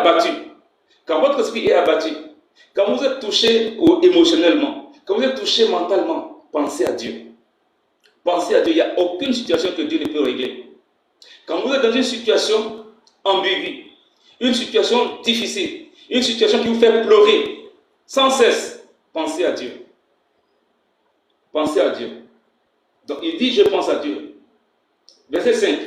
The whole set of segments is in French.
abattu, quand votre esprit est abattu, quand vous êtes touché émotionnellement, quand vous êtes touché mentalement, pensez à Dieu. Pensez à Dieu. Il n'y a aucune situation que Dieu ne peut régler. Quand vous êtes dans une situation ambiguë, une situation difficile, une situation qui vous fait pleurer sans cesse, pensez à Dieu. Pensez à Dieu. Donc il dit, je pense à Dieu. Verset 5.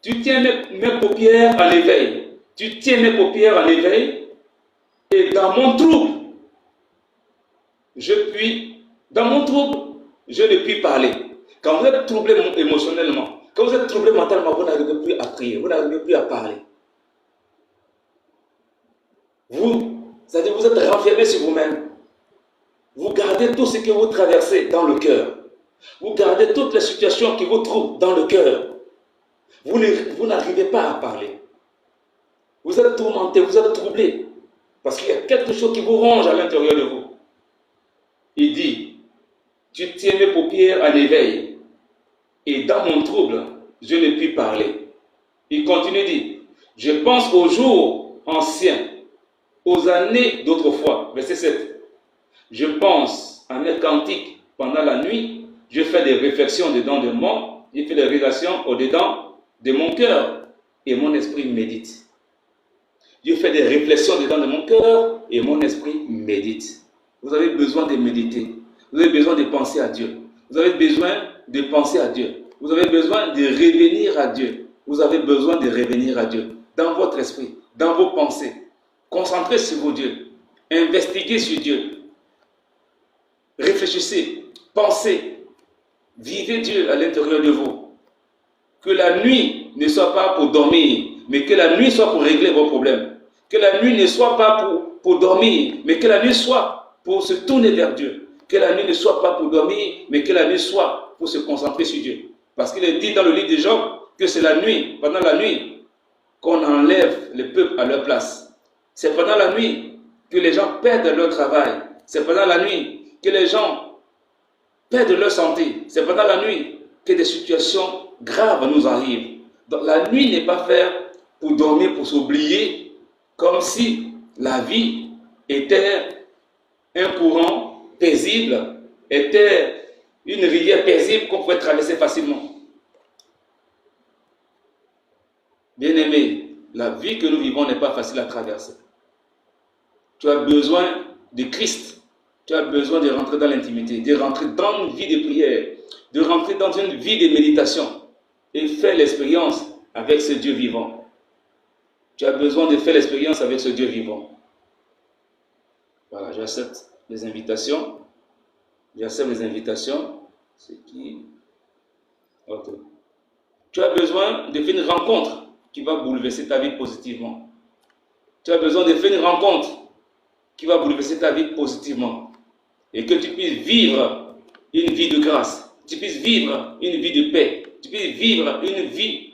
Tu tiens mes paupières en éveil. Tu tiens mes paupières en éveil. Et dans mon trouble, je ne puis parler. Quand vous êtes troublé émotionnellement, quand vous êtes troublé mentalement, vous n'arrivez plus à prier, vous n'arrivez plus à parler. C'est-à-dire vous êtes renfermé sur vous-même. Vous gardez tout ce que vous traversez dans le cœur. Vous gardez toutes les situations qui vous troublent dans le cœur. Vous n'arrivez pas à parler. Vous êtes tourmenté, vous êtes troublé. Parce qu'il y a quelque chose qui vous ronge à l'intérieur de vous. Il dit, tu tiens mes paupières en éveil. Et dans mon trouble, je ne puis parler. Il continue, dit, je pense aux jours anciens, aux années d'autrefois. Verset 7. Je pense à mes cantiques pendant la nuit. Je fais des réflexions dedans de moi. Je fais des révélations au-dedans de mon cœur. Et mon esprit médite. Je fais des réflexions dedans de mon cœur. Et mon esprit médite. Vous avez besoin de méditer. Vous avez besoin de penser à Dieu. Vous avez besoin de penser à Dieu. Vous avez besoin de revenir à Dieu. Vous avez besoin de revenir à Dieu. Dans votre esprit, dans vos pensées. Concentrez sur vos dieux. Investiguez sur Dieu. Réfléchissez. Pensez. Vivez Dieu à l'intérieur de vous. Que la nuit ne soit pas pour dormir, mais que la nuit soit pour régler vos problèmes. Que la nuit ne soit pas pour dormir, mais que la nuit soit pour se tourner vers Dieu. Que la nuit ne soit pas pour dormir, mais que la nuit soit pour se concentrer sur Dieu. Parce qu'il est dit dans le livre de Job que c'est la nuit, pendant la nuit, qu'on enlève le peuple à leur place. C'est pendant la nuit que les gens perdent leur travail. C'est pendant la nuit que les gens perdent leur santé. C'est pendant la nuit que des situations graves nous arrivent. Donc la nuit n'est pas faite pour dormir, pour s'oublier, comme si la vie était un courant paisible, était une rivière paisible qu'on pouvait traverser facilement. Bien-aimé, la vie que nous vivons n'est pas facile à traverser. Tu as besoin de Christ. Tu as besoin de rentrer dans l'intimité, de rentrer dans une vie de prière, de rentrer dans une vie de méditation et faire l'expérience avec ce Dieu vivant. Tu as besoin de faire l'expérience avec ce Dieu vivant. Voilà, j'accepte les invitations. J'accepte les invitations. C'est qui? Ok. Tu as besoin de faire une rencontre qui va bouleverser ta vie positivement. Tu as besoin de faire une rencontre qui va bouleverser ta vie positivement. Et que tu puisses vivre une vie de grâce. Tu puisses vivre une vie de paix. Tu puisses vivre une vie